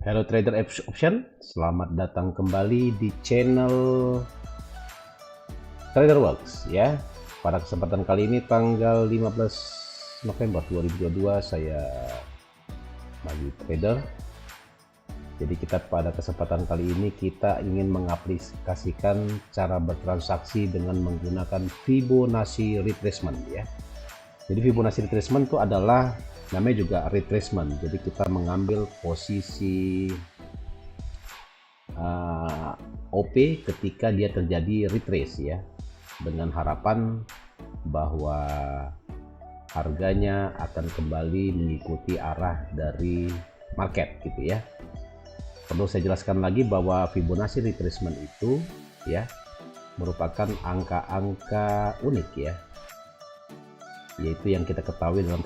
Hello Trader Option, selamat datang kembali di channel Trader Works ya. Pada kesempatan kali ini tanggal 15 November 2022 saya bagi trader. Jadi kita pada kesempatan kali ini kita ingin mengaplikasikan cara bertransaksi dengan menggunakan Fibonacci retracement ya. Jadi Fibonacci retracement itu adalah namanya juga retracement. Jadi kita mengambil posisi OP ketika dia terjadi retrace ya, dengan harapan bahwa harganya akan kembali mengikuti arah dari market gitu ya. Perlu saya jelaskan lagi bahwa Fibonacci retracement itu ya merupakan angka-angka unik ya, yaitu yang kita ketahui dalam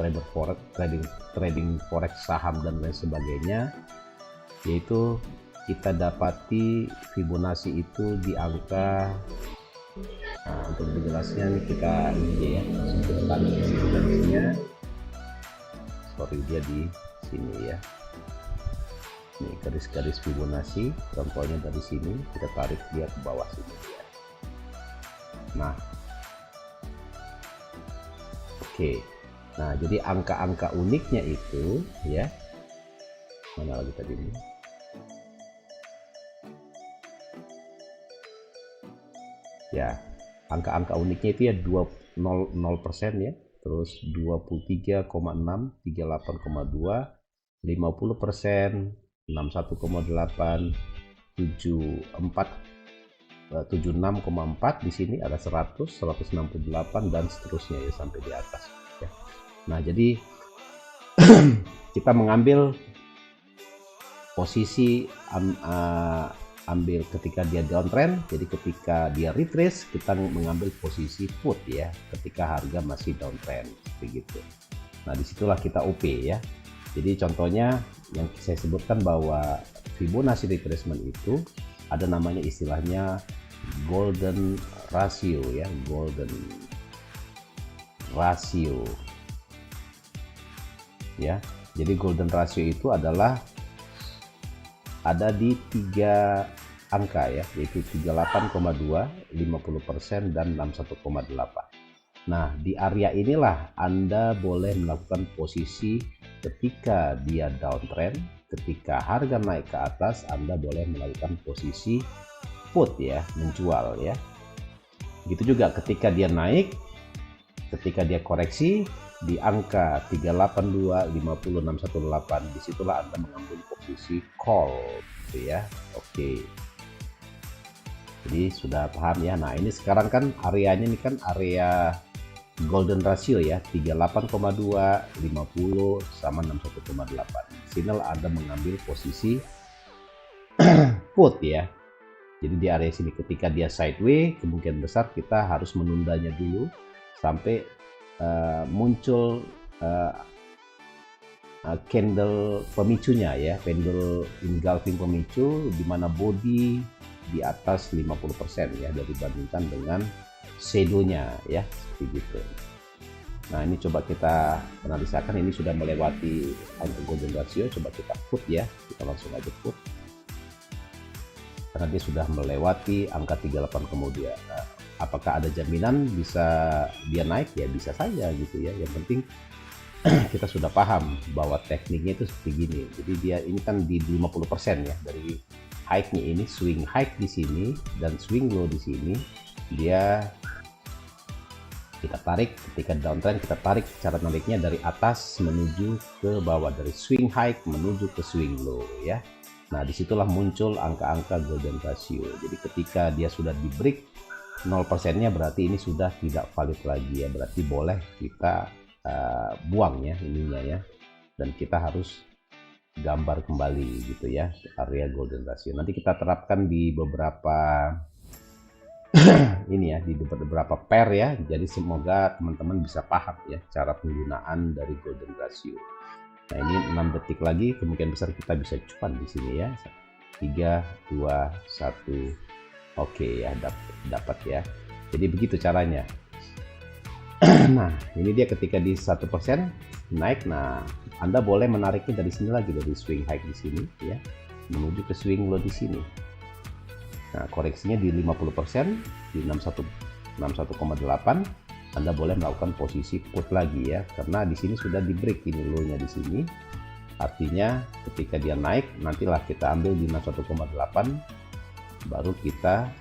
trading forex, saham dan lain sebagainya, yaitu kita dapati Fibonacci itu di angka, untuk lebih jelasnya ini kita ya sebutkan Fibonacci-nya, sorry dia di sini ya, ini garis-garis Fibonacci, contohnya dari sini kita tarik dia ke bawah sini ya. Nah oke, nah jadi angka-angka uniknya itu ya, mana lagi tadi ini, ya angka-angka uniknya itu ya 0% ya, terus 23,6, 38,2, 50%, 61,8, 74, 76,4, di sini ada 100, 168 dan seterusnya ya sampai di atas ya. Nah jadi kita mengambil posisi ambil ketika dia downtrend, jadi ketika dia retrace kita mengambil posisi put ya ketika harga masih downtrend begitu. Nah disitulah kita OP ya. Jadi contohnya yang saya sebutkan bahwa Fibonacci retracement itu ada namanya istilahnya golden ratio ya, golden ratio ya. Jadi golden ratio itu adalah ada di 3 angka ya, yaitu 38,2, 50% dan 61,8. Nah di area inilah Anda boleh melakukan posisi ketika dia downtrend. Ketika harga naik ke atas Anda boleh melakukan posisi put ya, menjual ya. Gitu juga ketika dia naik, ketika dia koreksi di angka 382, 50, 618, disitulah Anda mengambil posisi call gitu ya. Oke, jadi sudah paham ya. Nah ini sekarang kan areanya ini kan area golden ratio ya, 38,2, 50 sama 61,8. Sinyal Anda mengambil posisi put ya. Jadi di area sini ketika dia sideways, kemungkinan besar kita harus menundanya dulu sampai muncul candle pemicunya ya, candle engulfing pemicu di mana body di atas 50% ya dibandingkan dengan shadownya ya, seperti gitu. Nah ini coba kita analisakan, ini sudah melewati angka golden ratio, coba kita put ya, kita langsung aja put karena dia sudah melewati angka 38 kemudian. Nah, apakah ada jaminan bisa dia naik? Ya bisa saja gitu ya, yang penting kita sudah paham bahwa tekniknya itu seperti gini. Jadi dia ini kan di 50% ya, dari high-nya ini, swing high di sini dan swing low di sini, dia kita tarik ketika downtrend, kita tarik cara nariknya dari atas menuju ke bawah, dari swing high menuju ke swing low ya. Nah disitulah muncul angka-angka golden ratio. Jadi ketika dia sudah di break 0%-nya berarti ini sudah tidak valid lagi ya, berarti boleh kita buang ya ininya ya, dan kita harus gambar kembali gitu ya area golden ratio. Nanti kita terapkan di beberapa ini ya, di beberapa pair ya. Jadi semoga teman-teman bisa paham ya cara penggunaan dari golden ratio. Nah ini 6 detik lagi, kemungkinan besar kita bisa cuan di sini ya. 3, 2, 1, oke ya, dapat ya. Jadi begitu caranya. Nah ini dia ketika di 1% naik. Nah Anda boleh menariknya dari sini lagi, dari swing high di sini ya. menuju ke swing low di sini. Nah, koreksinya di 50% di 61,8, Anda boleh melakukan posisi put lagi ya, karena di sini sudah di break ini low-nya di sini. Artinya ketika dia naik, nantilah kita ambil di 61,8, baru kita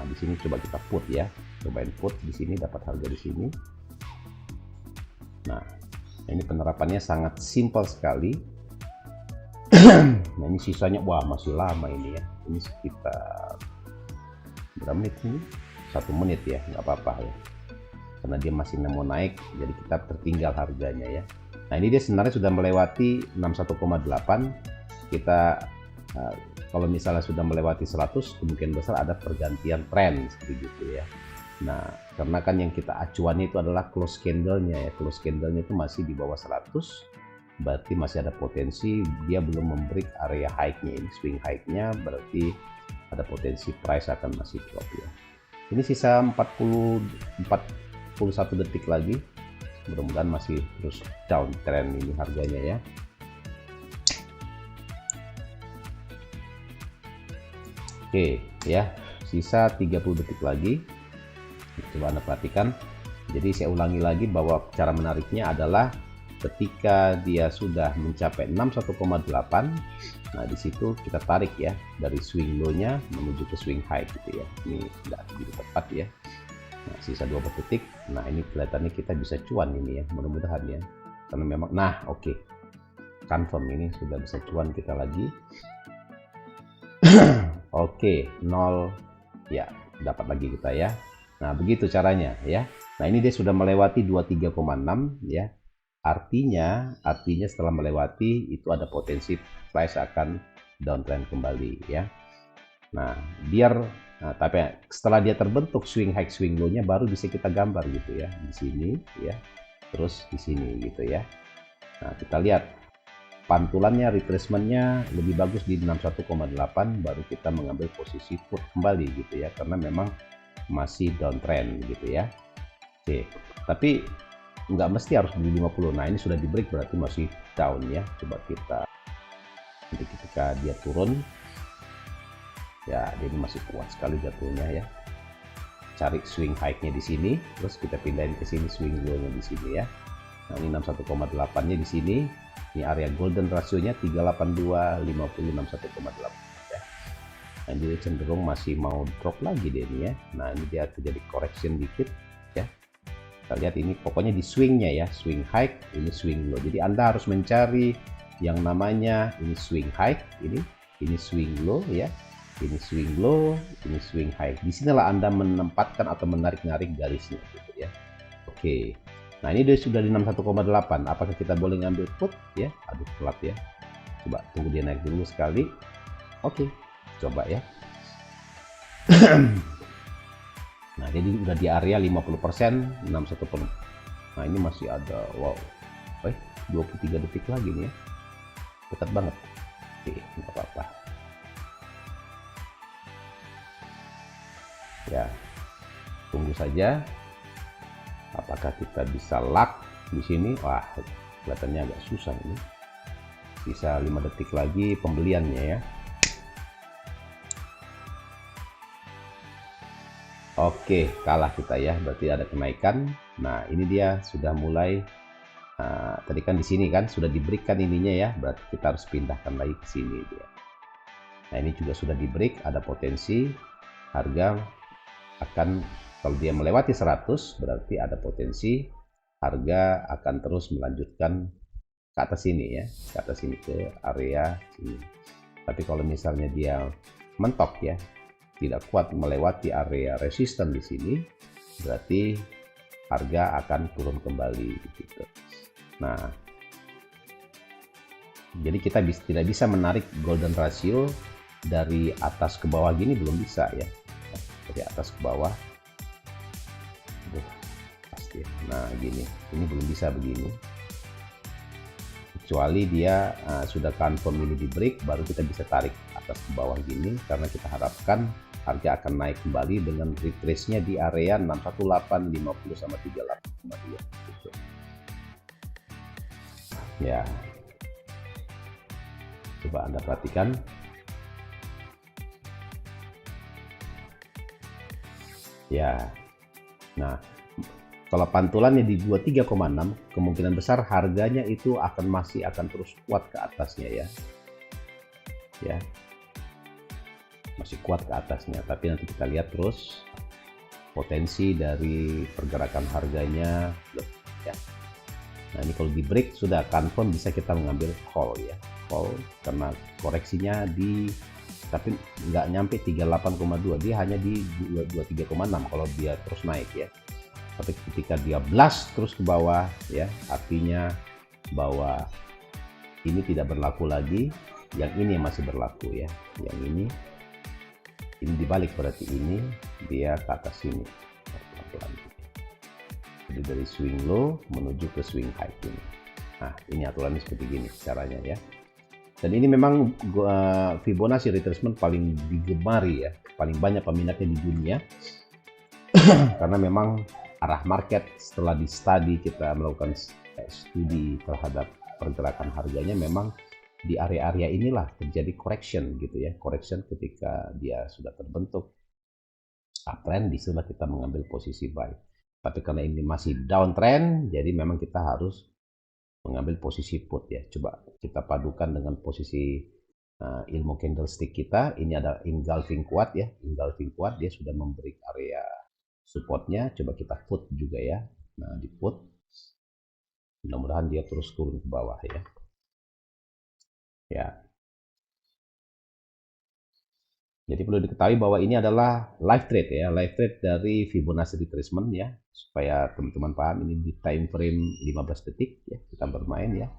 di sini coba kita put ya, cobain put di sini, dapat harga di sini. Nah, ini penerapannya sangat simpel sekali. Nah, ini sisanya, wah masih lama ini ya, ini sekitar berapa menit ini? 1 menit ya, nggak apa-apa ya, karena dia masih mau naik, jadi kita tertinggal harganya ya. Nah, ini dia sebenarnya sudah melewati 61,8. Kita kalau misalnya sudah melewati 100, kemungkinan besar ada pergantian tren seperti itu ya. Nah, karena kan yang kita acuannya itu adalah close candle-nya ya. Close candle-nya itu masih di bawah 100, berarti masih ada potensi dia belum membreak area high-nya ini, swing high-nya, berarti ada potensi price akan masih drop ya. Ini sisa 41 detik lagi. Mudah-mudahan masih terus downtrend ini harganya ya. Oke ya, sisa 30 detik lagi. Coba Anda perhatikan. Jadi saya ulangi lagi bahwa cara menariknya adalah ketika dia sudah mencapai 61,8, nah di situ kita tarik ya dari swing low-nya menuju ke swing high gitu ya. Ini tidak begitu tepat ya. Nah, sisa 20 detik. Nah, ini kelihatannya kita bisa cuan ini ya, mudah-mudahan ya, karena memang oke. Confirm ini sudah bisa cuan kita lagi. Oke, 0 ya, dapat lagi kita ya. Nah, begitu caranya ya. Nah, ini dia sudah melewati 23,6 ya. Artinya setelah melewati itu ada potensi price akan downtrend kembali ya. Nah, tapi setelah dia terbentuk swing high swing low-nya baru bisa kita gambar gitu ya, di sini ya, terus di sini gitu ya. Nah, kita lihat pantulannya, retracement-nya lebih bagus di 61,8, baru kita mengambil posisi put kembali gitu ya, karena memang masih downtrend gitu ya. Oke, tapi nggak mesti harus di 50. Nah, ini sudah di break berarti masih down ya. Coba kita nanti ketika dia turun ya, dia masih kuat sekali jatuhnya ya. Cari swing high-nya di sini, terus kita pindahin ke sini swing low-nya di sini ya. Nah, ini 61,8-nya di sini. Ini area golden ratio-nya 382, 50, 61,8 ya. Nah, jadi cenderung masih mau drop lagi deh ini ya. Nah, ini dia terjadi correction dikit ya. Kita lihat ini pokoknya di swing-nya ya, swing high, ini swing low. Jadi Anda harus mencari yang namanya ini swing high, ini swing low ya. Ini swing low, ini swing high. Di sinilah Anda menempatkan atau menarik-narik garisnya gitu ya. Oke. Nah, ini dia sudah di 61,8. Apakah kita boleh ngambil put ya? Aduh, telat ya. Coba tunggu dia naik dulu sekali. Oke, coba ya. Nah, jadi udah di area 50%, 61%. Nah, ini masih ada, wow. 23 detik lagi nih ya. Dekat banget. Oke, nggak apa-apa. Ya, tunggu saja. Apakah kita bisa lock di sini? Wah, kelihatannya agak susah ini. Sisa 5 detik lagi pembeliannya ya. Oke, kalah kita ya, berarti ada kenaikan. Nah, ini dia sudah mulai. Tadi kan di sini kan sudah diberikan ininya ya, berarti kita harus pindahkan lagi ke sini dia. Nah, ini juga sudah di break, ada potensi harga akan, kalau dia melewati 100 berarti ada potensi harga akan terus melanjutkan ke atas sini ya, ke atas sini ke area sini. Tapi kalau misalnya dia mentok ya, tidak kuat melewati area resisten di sini, berarti harga akan turun kembali gitu. Nah, jadi kita tidak bisa menarik golden ratio dari atas ke bawah gini, belum bisa ya. Dari atas ke bawah, pasti. Nah, gini, ini belum bisa begini. Kecuali dia sudah confirm ini di break, baru kita bisa tarik atas ke bawah gini, karena kita harapkan harga akan naik kembali dengan retrace-nya di area 61850 sama 38,2 gitu. Ya, coba Anda perhatikan Ya. Nah, kalau pantulannya di 23,6, kemungkinan besar harganya itu masih akan terus kuat ke atasnya ya. Ya. Masih kuat ke atasnya, tapi nanti kita lihat terus potensi dari pergerakan harganya ya. Nah, ini kalau di break sudah confirm bisa kita mengambil call ya. Call karena koreksinya tapi nggak nyampe 38,2, dia hanya di 23,6 kalau dia terus naik ya. Tapi ketika dia blast terus ke bawah ya, artinya bahwa ini tidak berlaku lagi, yang ini yang masih berlaku ya. Yang ini dibalik, berarti ini dia ke atas sini. Jadi dari swing low menuju ke swing high ini. Nah, ini aturannya seperti gini caranya ya. Dan ini memang Fibonacci retracement paling digemari ya, paling banyak peminatnya di dunia. Karena memang arah market setelah kita melakukan studi terhadap pergerakan harganya, memang di area-area inilah terjadi correction gitu ya. Correction ketika dia sudah terbentuk uptrend, disitulah kita mengambil posisi buy. Tapi karena ini masih downtrend, jadi memang kita harus mengambil posisi put ya. Coba kita padukan dengan posisi ilmu candlestick kita. Ini ada engulfing kuat ya, engulfing kuat, dia sudah memberi area supportnya. Coba kita put juga ya. Nah, di put mudah-mudahan dia terus turun ke bawah ya. Ya. Jadi perlu diketahui bahwa ini adalah live trade ya, live trade dari Fibonacci retracement ya, supaya teman-teman paham. Ini di time frame 15 detik ya, kita bermain ya.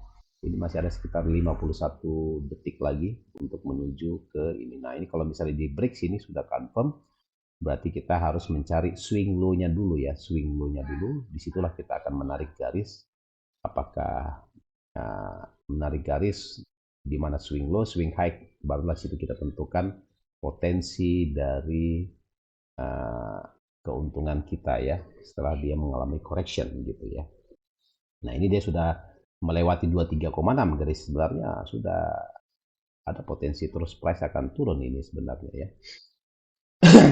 Ini masih ada sekitar 51 detik lagi untuk menuju ke ini. Nah, ini kalau misalnya di break sini sudah confirm, berarti kita harus mencari swing low-nya dulu ya, swing low-nya dulu. Disitulah kita akan menarik garis. Apakah menarik garis di mana swing low, swing high, barulah situ kita tentukan potensi dari keuntungan kita ya setelah dia mengalami correction gitu ya. Nah, ini dia sudah melewati 23,6, garis sebenarnya sudah ada potensi terus price akan turun ini sebenarnya ya.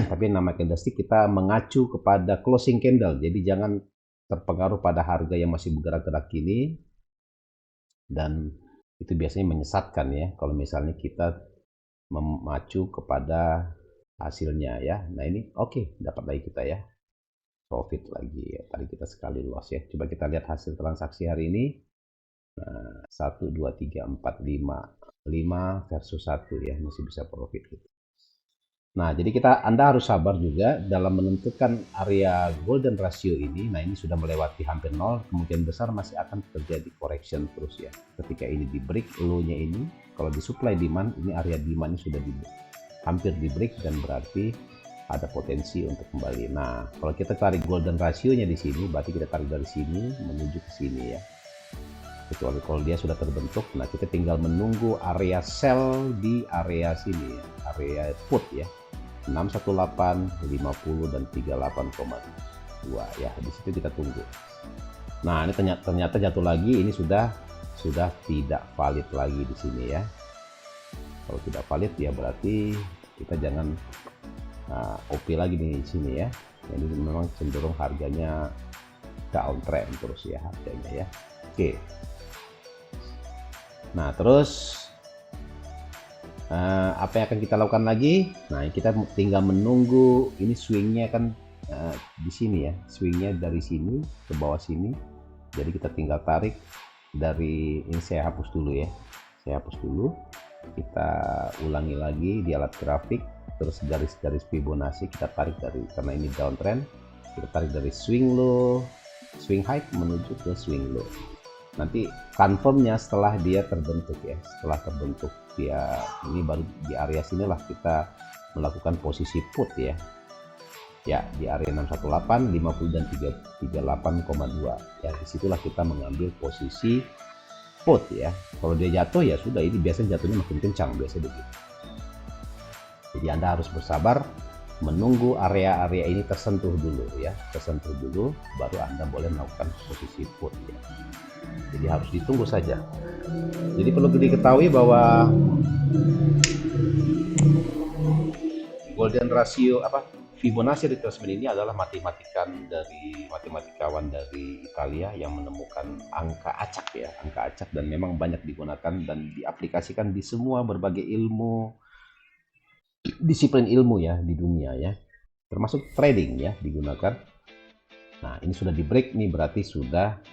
Tapi nama candlestick kita mengacu kepada closing candle, jadi jangan terpengaruh pada harga yang masih bergerak-gerak ini, dan itu biasanya menyesatkan ya kalau misalnya kita memacu kepada hasilnya ya. Nah, ini oke, dapat lagi kita ya, profit lagi ya. Tadi kita sekali loss ya. Coba kita lihat hasil transaksi hari ini. Nah, 1 2 3 4 5 versus 1 ya, masih bisa profit gitu. Nah, jadi Anda harus sabar juga dalam menentukan area golden ratio ini. Nah, ini sudah melewati hampir 0, kemungkinan besar masih akan terjadi correction terus ya. Ketika ini di break low-nya ini, kalau di supply demand, ini area demand-nya sudah hampir di break, dan berarti ada potensi untuk kembali. Nah, kalau kita tarik golden ratio-nya di sini, berarti kita tarik dari sini menuju ke sini ya. Kecuali kalau dia sudah terbentuk, nah kita tinggal menunggu area sell di area sini ya, area put ya. 618, 50 dan 38,2 ya, di situ kita tunggu. Nah, ini ternyata jatuh lagi, ini sudah tidak valid lagi di sini ya. Kalau tidak valid ya berarti kita jangan OP lagi di sini ya. Jadi memang cenderung harganya downtrend terus ya harganya ya. Oke. Nah, terus apa yang akan kita lakukan lagi? Nah, kita tinggal menunggu. Ini swingnya kan di sini ya, swingnya dari sini ke bawah sini. Jadi kita tinggal tarik dari ini. Saya hapus dulu ya, saya hapus dulu. Kita ulangi lagi di alat grafik, terus garis-garis Fibonacci kita tarik dari, karena ini downtrend, kita tarik dari swing low, swing high menuju ke swing low. Nanti confirmnya setelah dia terbentuk ya, setelah terbentuk dia ini, baru di area sinilah kita melakukan posisi put ya. Ya, di area 618, 50 dan 38,2 ya, disitulah kita mengambil posisi put ya. Kalau dia jatuh ya sudah, ini biasanya jatuhnya makin kencang biasanya begitu. Jadi Anda harus bersabar menunggu area-area ini tersentuh dulu ya, tersentuh dulu baru Anda boleh melakukan posisi put ya. Jadi harus ditunggu saja. Jadi perlu diketahui bahwa golden ratio Fibonacci retracement ini adalah matematikawan dari Italia yang menemukan angka acak ya, angka acak, dan memang banyak digunakan dan diaplikasikan di semua berbagai ilmu, disiplin ilmu ya di dunia ya, termasuk trading ya digunakan. Nah ini sudah di break nih, berarti sudah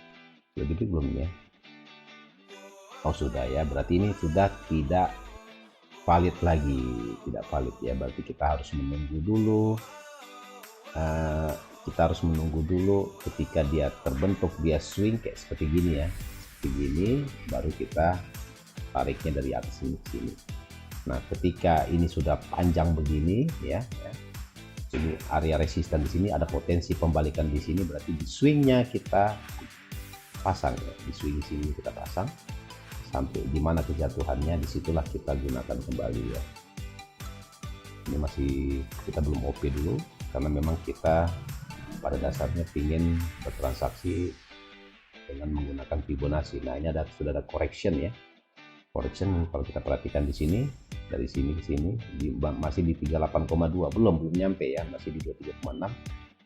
di break belum ya? Oh sudah ya, berarti ini sudah tidak valid lagi, tidak valid ya, berarti kita harus menunggu dulu. Kita harus menunggu dulu ketika dia terbentuk, dia swing kayak seperti gini ya, seperti gini, baru kita tariknya dari atas ini ke sini. Nah ketika ini sudah panjang begini ya, ini area resisten di sini, ada potensi pembalikan di sini, berarti di swingnya kita pasang ya, di swing sini kita pasang sampai di mana kejatuhannya, disitulah kita gunakan kembali ya. Ini masih kita belum OP dulu karena memang kita pada dasarnya ingin bertransaksi dengan menggunakan Fibonacci. Nah ini sudah ada correction ya, correction kalau kita perhatikan di sini, dari sini ke sini masih di 38,2, belum nyampe ya, masih di 23,6.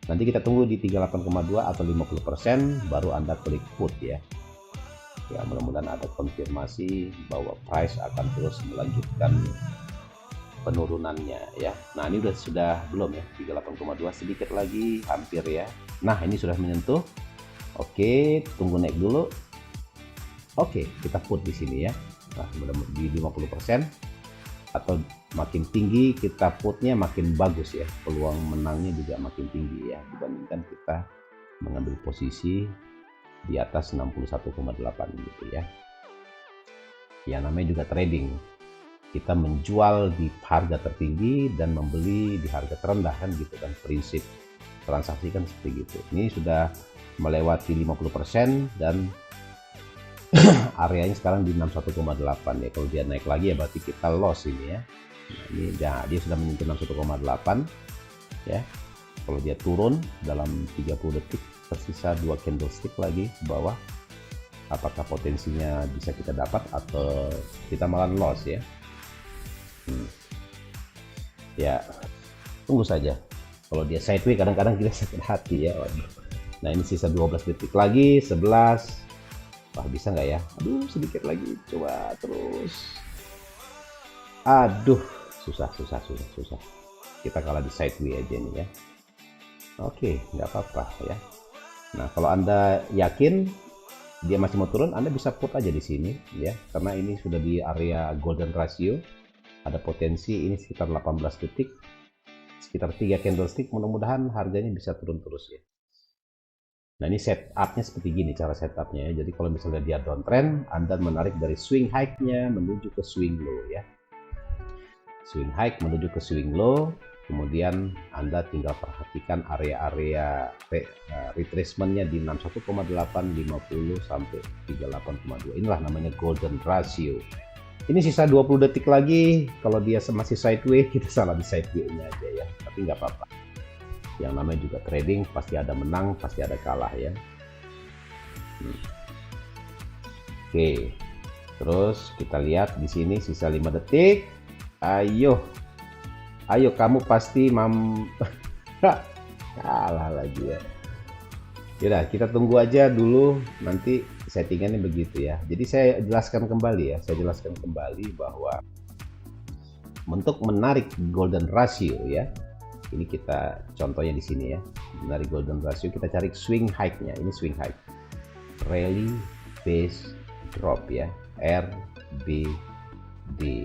Nanti kita tunggu di 38,2 atau 50% baru Anda klik put ya. Ya mudah-mudahan ada konfirmasi bahwa price akan terus melanjutkan penurunannya ya. Nah ini sudah belum ya, 38,2, sedikit lagi, hampir ya. Nah ini sudah menyentuh. Oke, tunggu naik dulu. Oke, kita put di sini ya. Nah mudah-mudahan di 50% atau makin tinggi kita putnya makin bagus ya, peluang menangnya juga makin tinggi ya, dibandingkan kita mengambil posisi di atas 61,8 gitu ya. Ya namanya juga trading, kita menjual di harga tertinggi dan membeli di harga terendah kan gitu kan, prinsip transaksi kan seperti gitu. Ini sudah melewati 50% dan areanya sekarang di 61,8 ya. Kalau dia naik lagi ya berarti kita loss ini ya. Nah, ini dia sudah menyentuh 61,8 ya. Kalau dia turun dalam 30 detik tersisa 2 candlestick lagi ke bawah, apakah potensinya bisa kita dapat atau kita malah loss ya. Ya tunggu saja. Kalau dia sideways kadang-kadang kita sakit hati ya. Nah ini sisa 12 detik lagi, 11. Wah bisa nggak ya? Aduh sedikit lagi, coba terus. Aduh susah. Kita kalah di sideways aja nih ya. Oke, nggak apa-apa ya. Nah kalau Anda yakin dia masih mau turun, Anda bisa put aja di sini ya, karena ini sudah di area golden ratio, ada potensi ini sekitar 18 detik, sekitar 3 candlestick, mudah-mudahan harganya bisa turun terus ya. Nah ini setupnya seperti gini cara setupnya ya. Jadi kalau misalnya dia downtrend, Anda menarik dari swing high-nya menuju ke swing low ya, swing high menuju ke swing low, kemudian Anda tinggal perhatikan area-area retracement-nya di 61,8, 50 sampai 38,2. Inilah namanya golden ratio. Ini sisa 20 detik lagi. Kalau dia masih sideways, kita salah di sideways-nya aja ya, tapi nggak apa-apa. Yang namanya juga trading, pasti ada menang, pasti ada kalah ya. Oke, terus kita lihat di sini sisa 5 detik. Ayo kamu pasti kalah lagi ya. Yaudah kita tunggu aja dulu, nanti settingannya begitu ya. Jadi saya jelaskan kembali ya, bahwa untuk menarik golden ratio ya, ini kita contohnya di sini ya, menarik golden ratio kita cari swing high-nya. Ini swing high, rally base drop ya, RBD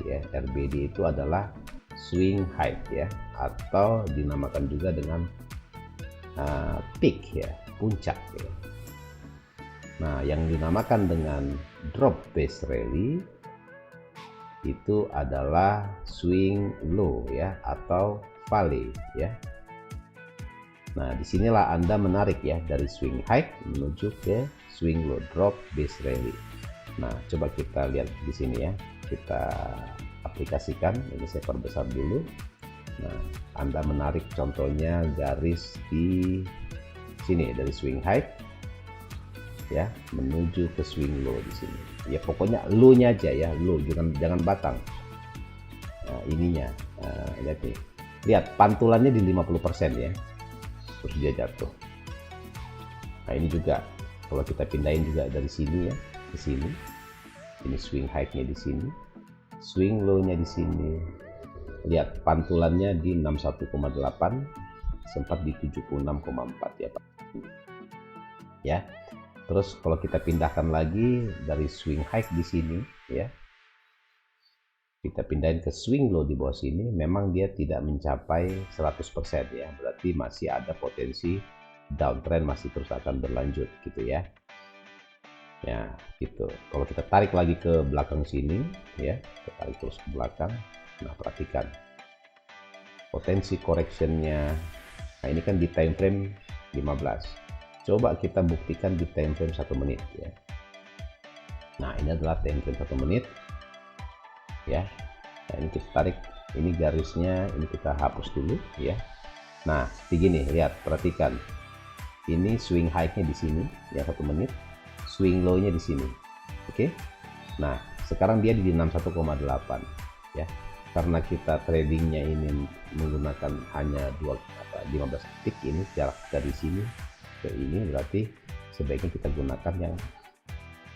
ya. RBD itu adalah swing high ya, atau dinamakan juga dengan peak ya, puncak ya. Nah yang dinamakan dengan drop base rally itu adalah swing low ya, atau valley ya. Nah disinilah Anda menarik ya, dari swing high menuju ke swing low, drop base rally. Nah coba kita lihat di sini ya, kita aplikasikan. Ini saya perbesar dulu. Nah Anda menarik contohnya garis di sini dari swing high ya menuju ke swing low di sini ya, pokoknya low-nya aja ya, low, jangan batang. Nah ininya lihat nih, Lihat pantulannya di 50% ya, terus dia jatuh. Nah ini juga kalau kita pindahin juga dari sini ya ke sini, ini swing high-nya di sini, swing low-nya di sini. Lihat pantulannya di 61,8, sempat di 76,4 ya Pak. Ya. Terus kalau kita pindahkan lagi dari swing high di sini ya, kita pindahin ke swing low di bawah sini, memang dia tidak mencapai 100% ya, berarti masih ada potensi downtrend masih terus akan berlanjut gitu ya. Ya gitu. Kalau kita tarik lagi ke belakang sini ya, kita tarik terus ke belakang. Nah perhatikan potensi correctionnya. Nah ini kan di time frame 15. Coba kita buktikan di time frame 1 menit ya. Nah ini adalah time frame 1 menit ya. Nah ini kita tarik, ini garisnya ini kita hapus dulu ya. Nah begini, lihat perhatikan, ini swing high-nya di sini ya 1 menit, swing low-nya di sini. Oke. Nah sekarang dia di 61,8 ya, karena kita tradingnya ini menggunakan hanya 15 detik, ini jarak dari sini ke ini, berarti sebaiknya kita gunakan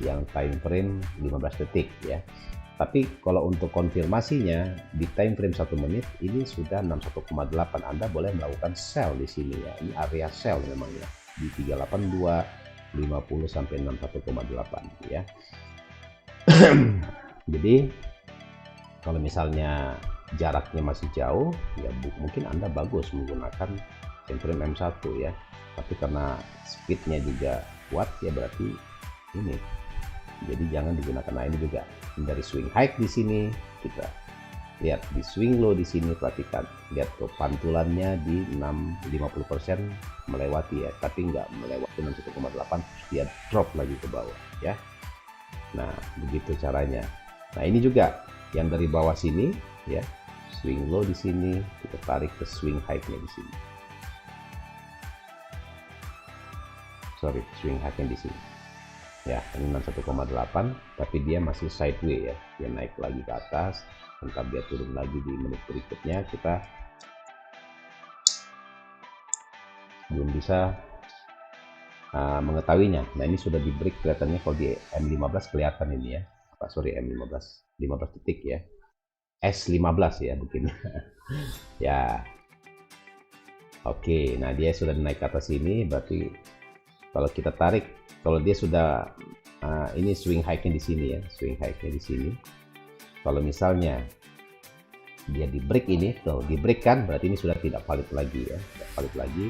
yang time frame 15 detik ya. Tapi kalau untuk konfirmasinya di time frame 1 menit ini sudah 61,8, Anda boleh melakukan sell di sini ya. Ini area sell memang ya, di 382 50 sampai 61,8 ya. Jadi kalau misalnya jaraknya masih jauh ya mungkin Anda bagus menggunakan time frame M1 ya. Tapi karena speednya juga kuat ya, berarti ini, jadi jangan digunakan. Nah ini juga dari swing high di sini, kita lihat di swing low di sini, perhatikan, lihat tuh pantulannya di 50% melewati ya, tapi nggak melewati 61,8, dia drop lagi ke bawah ya. Nah begitu caranya. Nah ini juga yang dari bawah sini ya, swing low di sini, kita tarik ke swing high-nya di sini. Sorry, swing high-nya di sini. Ya, ini 61,8, tapi dia masih sideways ya. Dia naik lagi ke atas, entar dia turun lagi di menit berikutnya. Kita belum bisa mengetahuinya. Nah, ini sudah di break kelihatannya. Kalau di M15 kelihatan ini ya. Sorry, M15, 15 detik ya. S15 ya mungkin. Ya. Oke, nah dia sudah naik ke atas ini, berarti kalau kita tarik, kalau dia sudah ini swing high-nya di sini ya, swing high-nya di sini. Kalau misalnya dia di break ini, tuh di break kan, berarti ini sudah tidak valid lagi ya, tidak valid lagi.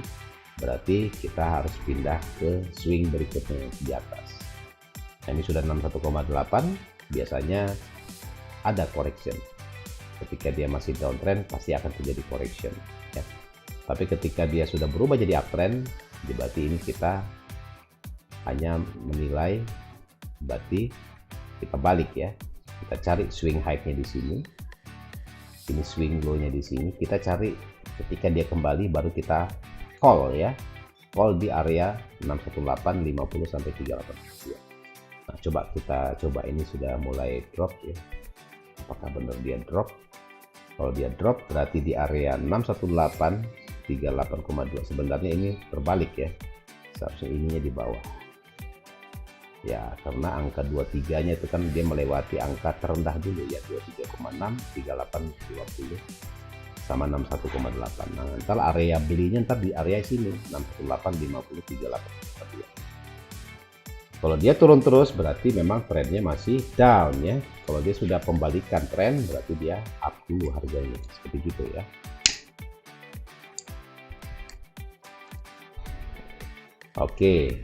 Berarti kita harus pindah ke swing berikutnya di atas. Nah, ini sudah 61,8, biasanya ada correction. Ketika dia masih downtrend, pasti akan terjadi correction. Ya. Tapi ketika dia sudah berubah jadi uptrend, berarti ini kita hanya menilai, berarti kita balik ya, kita cari swing high-nya di sini, ini swing low-nya di sini, kita cari ketika dia kembali baru kita call ya, call di area 618 50 sampai 382. Nah coba kita coba, ini sudah mulai drop ya, apakah benar dia drop? Kalau dia drop berarti di area 618 38,2, sebenarnya ini terbalik ya, seharusnya ininya di bawah ya, karena angka 23 nya itu kan dia melewati angka terendah dulu ya, 23,6 3820 sama 61,8. Nah ntar area belinya ntar di area sini 68 50 38. Kalau dia turun terus berarti memang trennya masih down ya. Kalau dia sudah pembalikan tren berarti dia up dulu harganya, seperti gitu ya. Oke.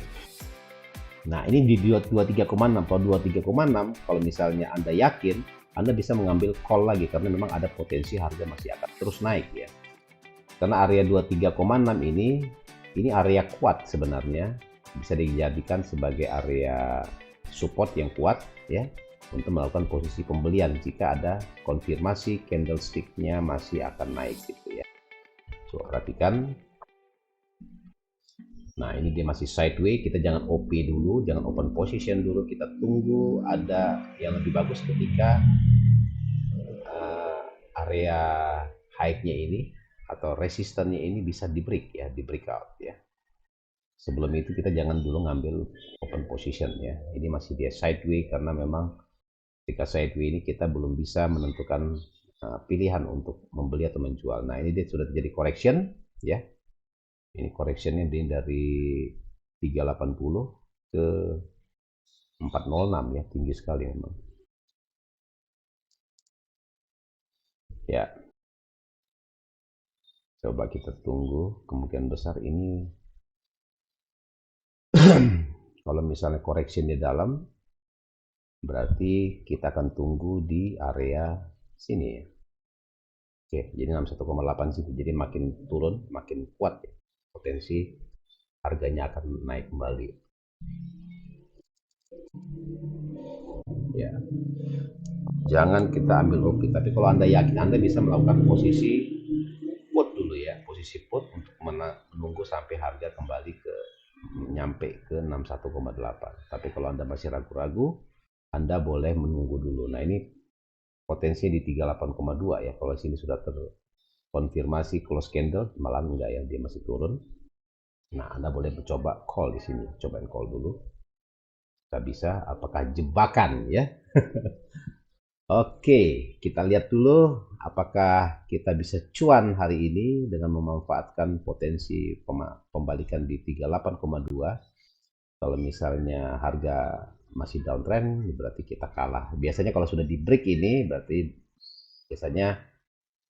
Nah ini di 23,6, kalau 23,6 kalau misalnya Anda yakin, Anda bisa mengambil call lagi karena memang ada potensi harga masih akan terus naik ya. Karena area 23,6 ini area kuat sebenarnya, bisa dijadikan sebagai area support yang kuat ya, untuk melakukan posisi pembelian jika ada konfirmasi candlestick-nya masih akan naik gitu ya. Coba perhatikan. Nah ini dia masih sideways, kita jangan OP dulu, jangan open position dulu, kita tunggu ada yang lebih bagus ketika area high-nya ini atau resistannya ini bisa di break ya, di breakout ya. Sebelum itu kita jangan dulu ngambil open position ya. Ini masih dia sideway karena memang ketika sideway ini kita belum bisa menentukan pilihan untuk membeli atau menjual. Nah, ini dia sudah terjadi correction ya. Ini correctionnya dari 380 ke 406 ya, tinggi sekali memang. Ya. Coba kita tunggu, kemungkinan besar ini kalau misalnya correction di dalam, berarti kita akan tunggu di area sini ya. Oke, jadi 61,8 sih, jadi makin turun, makin kuat ya. Potensi harganya akan naik kembali. Ya, jangan kita ambil hoki, tapi kalau Anda yakin, Anda bisa melakukan posisi put dulu ya, posisi put untuk menunggu sampai harga kembali ke nyampe ke 61,8. Tapi kalau Anda masih ragu-ragu, Anda boleh menunggu dulu. Nah, ini potensi di 38,2 ya. Kalau sini sudah terkonfirmasi close candle, malah enggak ya, dia masih turun. Nah, Anda boleh mencoba call di sini. Cobain call dulu. Kita bisa, apakah jebakan ya? Oke, kita lihat dulu apakah kita bisa cuan hari ini dengan memanfaatkan potensi pembalikan di 38,2. Kalau misalnya harga masih downtrend, berarti kita kalah. Biasanya kalau sudah di break ini, berarti biasanya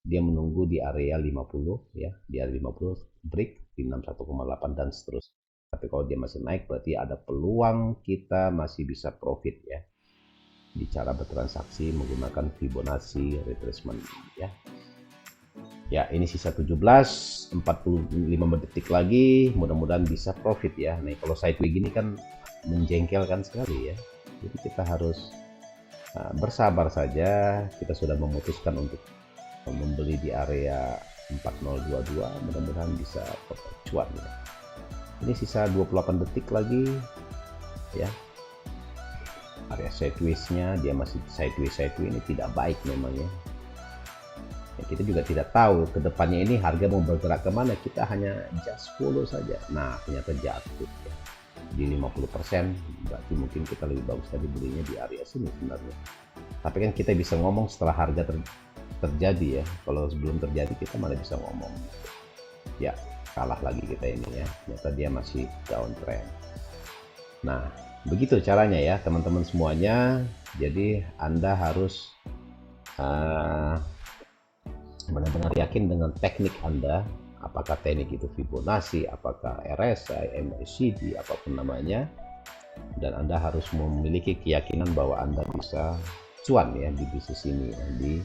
dia menunggu di area 50 ya, di area 50 break di 61,8 dan seterusnya. Tapi kalau dia masih naik, berarti ada peluang kita masih bisa profit ya. Bicara bertransaksi menggunakan Fibonacci retracement ya. Ya, ini sisa 17, 45 detik lagi, mudah-mudahan bisa profit ya. Nah, kalau sideways gini kan menjengkelkan sekali ya. Jadi kita harus bersabar saja. Kita sudah memutuskan untuk membeli di area 4022, mudah-mudahan bisa cuan ya. Ini sisa 28 detik lagi ya. Area sideways-nya dia masih sideways ini tidak baik memang ya. Kita juga tidak tahu ke depannya ini harga mau bergerak kemana, kita hanya just follow saja. Nah, ternyata jatuh ya. Di 50%, berarti mungkin kita lebih bagus tadi belinya di area sini sebenarnya. Tapi kan kita bisa ngomong setelah harga terjadi ya. Kalau sebelum terjadi kita mana bisa ngomong. Ya, kalah lagi kita ini ya. Ternyata dia masih downtrend. Nah, begitu caranya ya teman-teman semuanya. Jadi Anda harus benar-benar yakin dengan teknik Anda, apakah teknik itu Fibonacci, apakah RSI, MACD, apapun namanya, dan Anda harus memiliki keyakinan bahwa Anda bisa cuan ya di bisnis ini, di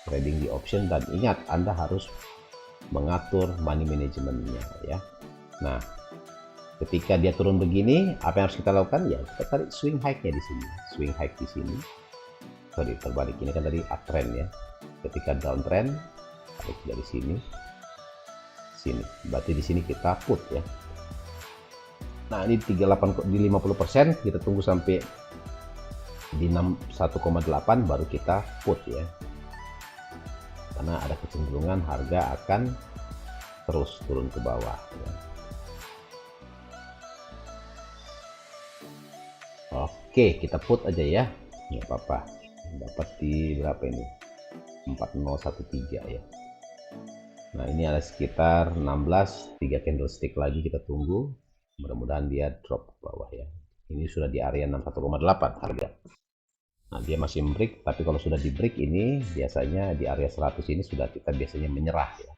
trading di option. Dan ingat, Anda harus mengatur money manajemennya ya. Nah, ketika dia turun begini, apa yang harus kita lakukan? Ya, kita tarik swing high-nya di sini, swing high di sini. Sorry, terbalik, ini kan tadi uptrend ya. Ketika downtrend, tarik dari sini, berarti di sini kita put ya. Nah, ini 38 di 50%, kita tunggu sampai di 61,8 baru kita put ya. Karena ada kecenderungan harga akan terus turun ke bawah ya. Oke, kita put aja ya, nggak apa-apa. Dapat di berapa ini? 4013 ya. Nah, ini ada sekitar 16, 3 candlestick lagi kita tunggu. Mudah-mudahan dia drop ke bawah ya. Ini sudah di area 61,8 harga. Nah, dia masih break, tapi kalau sudah di break ini biasanya di area 100 ini sudah kita biasanya menyerah ya.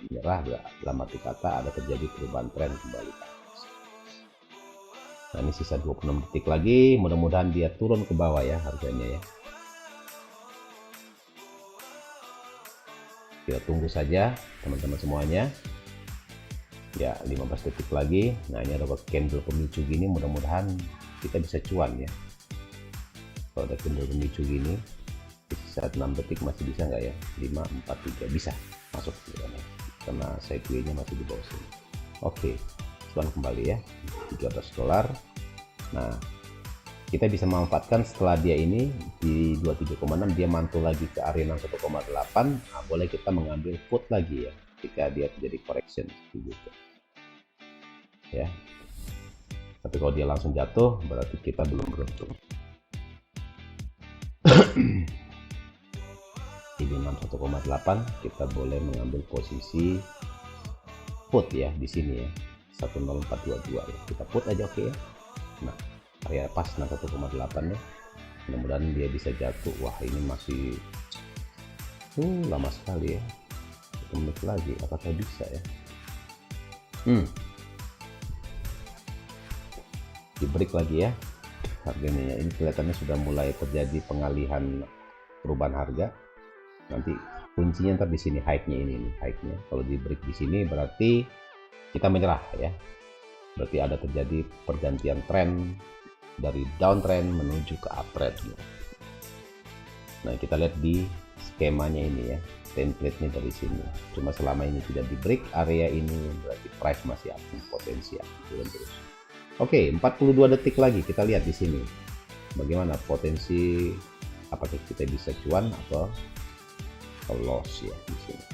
Menyerah dalam arti kata ada terjadi perubahan tren kembali. Nah, ini sisa 26 detik lagi, mudah-mudahan dia turun ke bawah ya harganya ya. Kita tunggu saja teman-teman semuanya ya. 15 detik lagi. Nah, ini ada candle pemicu gini, mudah-mudahan kita bisa cuan ya. Kalau ada candle pemicu gini saat 6 detik masih bisa nggak ya? 5, 4, 3 bisa masuk ya, karena sideways-nya masih di bawah sini. Oke, cuan kembali ya, $13. Nah, kita bisa memanfaatkan setelah dia ini di 27,6 dia mantul lagi ke area 61,8. Nah, boleh kita mengambil put lagi ya. ketika dia terjadi correction gitu ya. Tapi kalau dia langsung jatuh berarti kita belum beruntung. Ini 61,8 kita boleh mengambil posisi put ya di sini ya, 10422 ya, kita put aja. Oke ya. Nah, area pas 61,8 ya, mudah-mudahan dia bisa jatuh. Wah, ini masih lama sekali ya, 1 menit lagi, apakah bisa ya? Di break lagi ya harganya ya. Ini kelihatannya sudah mulai terjadi pengalihan perubahan harga. Nanti kuncinya ntar di sini high-nya ini high-nya. Kalau di break di sini berarti kita menyerah ya. Berarti ada terjadi pergantian tren dari downtrend menuju ke uptrend. Nah, kita lihat di skemanya ini ya, template-nya dari sini. Cuma selama ini tidak di break area ini berarti price masih aktif, potensi turun terus. Oke, 42 detik lagi kita lihat di sini. Bagaimana potensi, apakah kita bisa cuan atau loss ya di sini.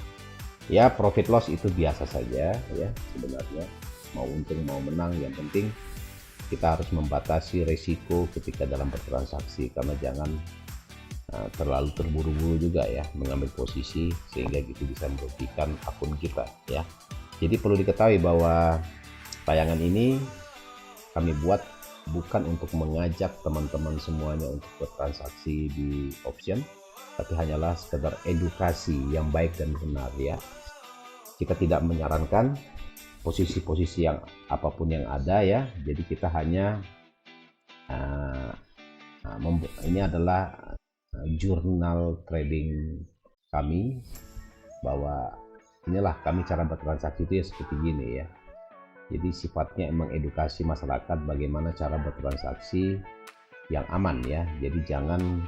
Ya, profit loss itu biasa saja ya sebenarnya. Mau untung mau menang, yang penting kita harus membatasi resiko ketika dalam bertransaksi, karena jangan terlalu terburu-buru juga ya mengambil posisi sehingga gitu bisa merugikan akun kita ya. Jadi perlu diketahui bahwa tayangan ini kami buat bukan untuk mengajak teman-teman semuanya untuk bertransaksi di option, tapi hanyalah sekedar edukasi yang baik dan benar ya. Kita tidak menyarankan posisi-posisi yang apapun yang ada ya. Jadi kita hanya ini adalah jurnal trading kami, bahwa inilah kami cara bertransaksi itu ya seperti gini ya. Jadi sifatnya emang edukasi masyarakat bagaimana cara bertransaksi yang aman ya. Jadi jangan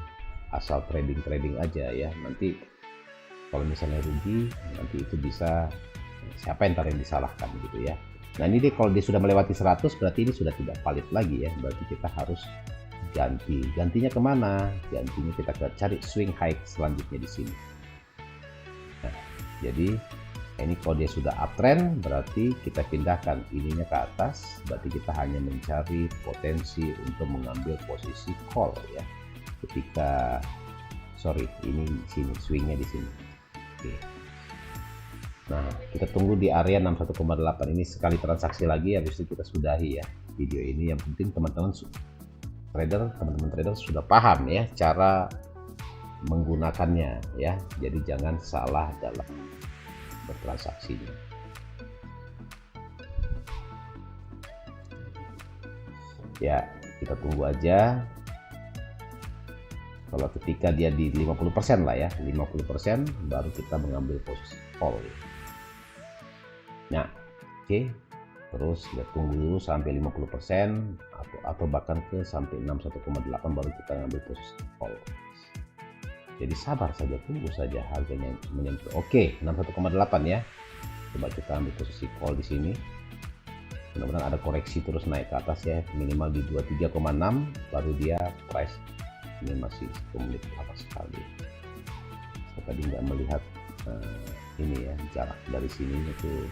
asal trading aja ya. Nanti kalau misalnya rugi, nanti itu bisa siapa yang disalahkan gitu ya. Nah, ini deh kalau dia sudah melewati 100 berarti ini sudah tidak valid lagi ya. Berarti kita harus gantinya kemana? Gantinya kita cari swing high selanjutnya di sini. Nah, jadi ini kalau dia sudah uptrend berarti kita pindahkan ininya ke atas, berarti kita hanya mencari potensi untuk mengambil posisi call ya. Ketika ini sini swingnya di sini. Oke. Nah, kita tunggu di area 61,8 ini sekali transaksi lagi, habis itu kita sudahi ya video ini. Yang penting teman-teman trader sudah paham ya cara menggunakannya ya. Jadi jangan salah dalam bertransaksinya. Ya, kita tunggu aja. Kalau ketika dia di 50% lah ya, 50% baru kita mengambil posisi call. Nah, oke. Terus kita tunggu dulu sampai 50% atau bahkan ke sampai 61,8 baru kita ngambil posisi call. Jadi sabar saja, tunggu saja harganya menyentuh. Oke, 61,8 ya. Coba kita ambil posisi call di sini. Mudah-mudahan ada koreksi terus naik ke atas ya, minimal di 23,6 baru dia price. Ini masih 10 menit lama sekali. Saya tadi nggak melihat ini ya jarak dari sini itu.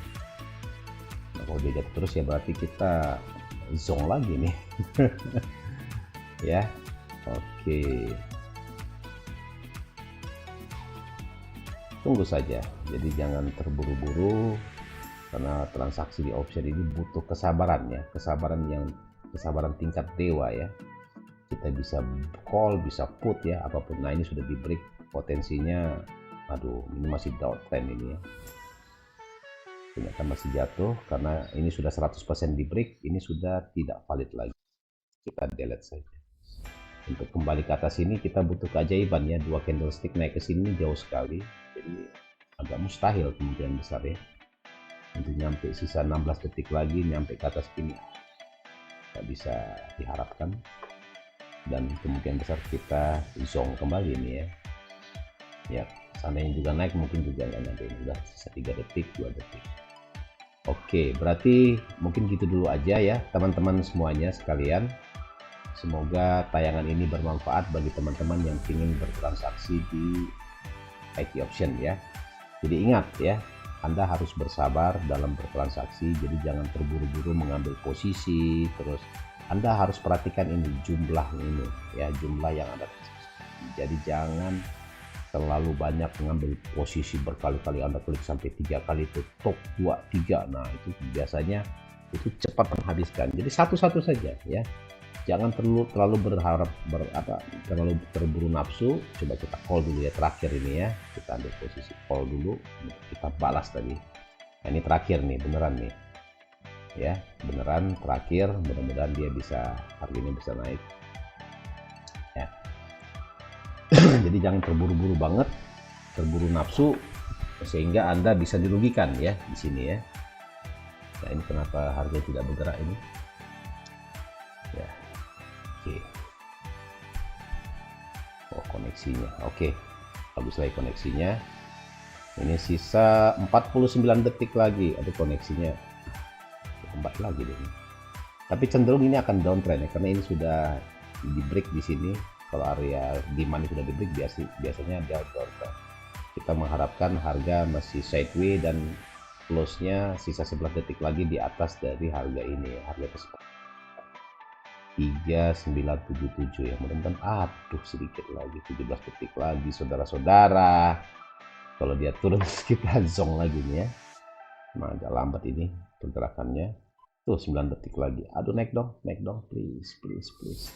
Nah, kalau dia jatuh terus ya berarti kita zong lagi nih. Ya, oke. Tunggu saja, jadi jangan terburu-buru, karena transaksi di option ini butuh kesabaran ya, kesabaran tingkat dewa ya. Kita bisa call, bisa put ya, apapun. Nah, ini sudah di break, potensinya aduh ini masih downtrend ini ya, ternyata masih jatuh karena ini sudah 100% di break, ini sudah tidak valid lagi, kita delete saja. Untuk kembali ke atas ini kita butuh keajaiban ya, 2 candlestick naik ke sini jauh sekali, jadi agak mustahil kemungkinan besar ya untuk nyampe. Sisa 16 detik lagi nyampe ke atas ini nggak bisa diharapkan, dan kemungkinan besar kita zong kembali ini ya. Seandainya juga naik mungkin juga nggak nyampe, udah sisa 3 detik 2 detik. Oke, berarti mungkin gitu dulu aja ya teman-teman semuanya sekalian. Semoga tayangan ini bermanfaat bagi teman-teman yang ingin bertransaksi di IT option ya. Jadi ingat ya, Anda harus bersabar dalam bertransaksi, jadi jangan terburu-buru mengambil posisi. Terus Anda harus perhatikan ini jumlah ini ya, jumlah yang ada. Jadi jangan terlalu banyak mengambil posisi berkali-kali. Anda klik sampai 3 kali itu top 2 3. Nah, itu biasanya itu cepat menghabiskan. Jadi satu-satu saja ya. Jangan terlalu berharap terlalu terburu nafsu. Coba kita call dulu ya, terakhir ini ya. Kita ambil posisi call dulu, kita balas tadi. Nah, ini terakhir nih, beneran nih. Ya, beneran terakhir, mudah-mudahan dia bisa, harganya bisa naik. Ya. Jadi jangan terburu-buru banget, terburu nafsu sehingga Anda bisa dirugikan ya di sini ya. Nah, ini kenapa harga tidak bergerak ini? Ya. Oke. Oh, koneksinya. Oke. Bagus lagi koneksinya. Ini sisa 49 detik lagi. Ada koneksinya. Lambat lagi deh. Tapi cenderung ini akan downtrend ya, karena ini sudah di break di sini. Kalau area demand sudah di break, biasanya dia downtrend. Kita mengharapkan harga masih sideways dan close-nya sisa 11 detik lagi di atas dari harga ini ya, harga kesepakatan 3977 ya. Mudah-mudahan aduh sedikit lagi, 17 detik lagi saudara-saudara. Kalau dia turun kita zong lagi nih ya. Nah, agak lambat ini pergerakannya. Tuh 9 detik lagi. Aduh, naik dong please.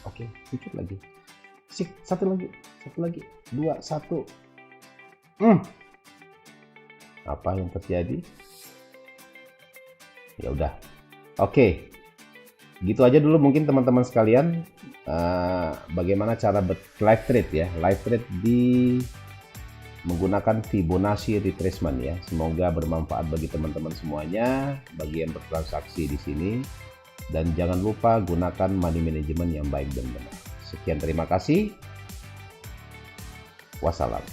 Oke, sedikit lagi. Satu lagi. 2 1. Apa yang terjadi? Ya udah. Oke. Gitu aja dulu mungkin teman-teman sekalian, bagaimana cara live trade ya, live trade di menggunakan Fibonacci retracement ya. Semoga bermanfaat bagi teman-teman semuanya, bagi yang bertransaksi di sini, dan jangan lupa gunakan money management yang baik dan benar. Sekian, terima kasih. Wassalam.